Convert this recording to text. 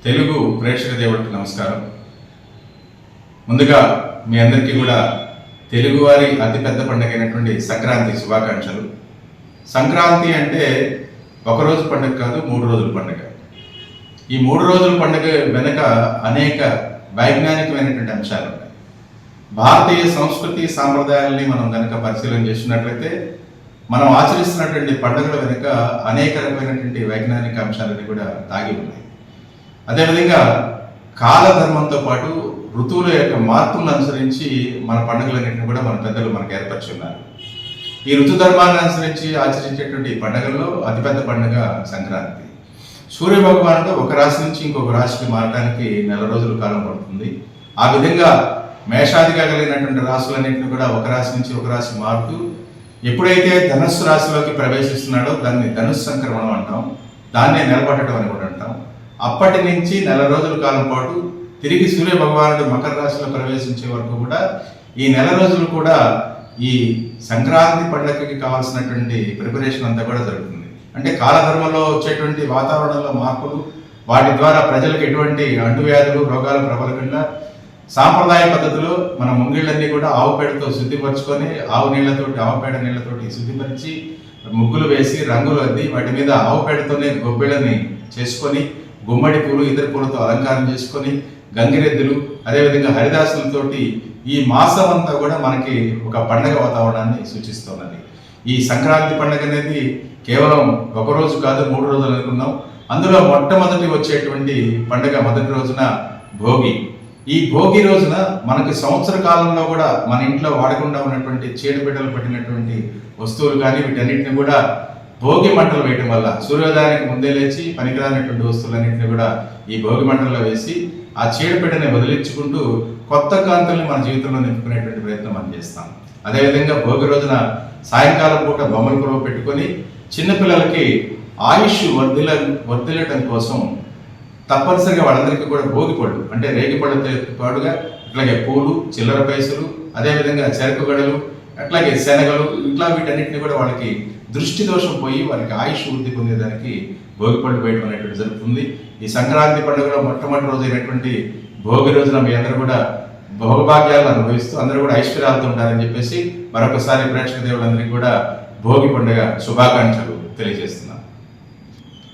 తెలుగు ప్రేక్షక దేవుడికి నమస్కారం. ముందుగా మీ అందరికీ కూడా తెలుగువారి అతిపెద్ద పండుగ అయినటువంటి సంక్రాంతి శుభాకాంక్షలు. సంక్రాంతి అంటే ఒకరోజు పండుగ కాదు, 3 రోజుల పండుగ. ఈ 3 రోజుల పండుగ వెనుక అనేక వైజ్ఞానికమైనటువంటి అంశాలు ఉన్నాయి. భారతీయ సంస్కృతి సాంప్రదాయాలని మనం కనుక పరిశీలన చేసినట్లయితే మనం ఆచరిస్తున్నటువంటి పండుగల వెనుక అనేక రకమైనటువంటి వైజ్ఞానిక అంశాలని కూడా దాగి ఉన్నాయి. అదేవిధంగా కాలధర్మంతో పాటు ఋతువుల యొక్క మార్పులను అనుసరించి మన పండుగలన్నింటినీ కూడా మన పెద్దలు మనకు ఏర్పరిచి ఉన్నారు. ఈ ఋతుధర్మాన్ని అనుసరించి ఆచరించేటువంటి పండుగల్లో అతిపెద్ద పండుగ సంక్రాంతి. సూర్య భగవానుడు ఒక రాశి నుంచి ఇంకొక రాశికి మారడానికి 4 రోజుల కాలం పడుతుంది. ఆ విధంగా మేషాదిగా కలిగినటువంటి రాశులన్నింటినీ కూడా ఒక రాశి నుంచి ఒక రాశి మారుతూ ఎప్పుడైతే ధనుస్సు రాశిలోకి ప్రవేశిస్తున్నాడో దాన్ని ధనుస్సు సంక్రమణం అంటాం. దాన్నే నిలబడటం అని కూడా అంటాం. అప్పటి నుంచి 4 రోజుల కాలం పాటు తిరిగి సూర్య భగవానుడు మకర రాశిలో ప్రవేశించే వరకు కూడా ఈ 4 రోజులు కూడా ఈ సంక్రాంతి పండుగకి కావాల్సినటువంటి ప్రిపరేషన్ అంతా కూడా జరుగుతుంది. అంటే కాలధర్మంలో వచ్చేటువంటి వాతావరణంలో మార్పులు, వాటి ద్వారా ప్రజలకు ఎటువంటి అంటువ్యాధులు రోగాలు ప్రబలకుండా సాంప్రదాయ పద్ధతిలో మన ముంగిళ్ళన్నీ కూడా ఆవు పేడతో శుద్ధిపరచుకొని ఆవు పేడ నీళ్లతోటి శుద్ధిపరిచి ముగ్గులు వేసి రంగులు అద్ది వాటి మీద ఆవు పేడతోనే గొబ్బిళ్ళని చేసుకొని గుమ్మడి పూలు ఇతర పూలతో అలంకారం చేసుకొని గంగిరెద్దులు అదేవిధంగా హరిదాసులతోటి ఈ మాసం అంతా కూడా మనకి ఒక పండగ వాతావరణాన్ని సూచిస్తున్నది. ఈ సంక్రాంతి పండుగ అనేది కేవలం ఒక రోజు కాదు, 3 రోజులు అనుకున్నాం. అందులో మొట్టమొదటి వచ్చేటువంటి పండుగ మొదటి రోజున భోగి. ఈ భోగి రోజున మనకి సంవత్సర కాలంలో కూడా మన ఇంట్లో వాడకుండా ఉన్నటువంటి చీడబిడ్డలు పట్టినటువంటి వస్తువులు కానీ వీటన్నిటిని కూడా భోగి మంటలు వేయటం వల్ల సూర్యోదయానికి ముందే లేచి పనికిరానటువంటి వస్తువులన్నింటినీ కూడా ఈ భోగి మంటల్లో వేసి ఆ చీడబిడ్డని వదిలించుకుంటూ కొత్త కాంతుల్ని మన జీవితంలో నింపుకునేటువంటి ప్రయత్నం మనం చేస్తాం. అదేవిధంగా భోగి రోజున సాయంకాలం పూట బొమ్మల కొలువు పెట్టుకొని చిన్నపిల్లలకి ఆయుష్ వర్ధిల్లటం కోసం తప్పనిసరిగా వాళ్ళందరికీ కూడా భోగి పళ్ళు అంటే రేగి పళ్ళతో పాటుగా అట్లాగే పూలు, చిల్లర పైసలు, అదేవిధంగా చెరకు గడలు, అట్లాగే శనగలు, ఇట్లా వీటన్నిటిని కూడా వాళ్ళకి దృష్టి దోషం పోయి వారికి ఆయుష్ వృద్ధి పొందేదానికి భోగి పళ్ళు వేయడం అనేటువంటి జరుగుతుంది. ఈ సంక్రాంతి పండుగలో మొట్టమొదటి రోజు అయినటువంటి భోగి రోజున మీ అందరూ కూడా భోగభాగ్యాలను అనుభవిస్తూ అందరూ కూడా ఐశ్వర్యాలతో ఉంటారని చెప్పేసి మరొకసారి ప్రేక్షక దేవులందరికీ కూడా భోగి పండుగ శుభాకాంక్షలు తెలియజేస్తున్నాను.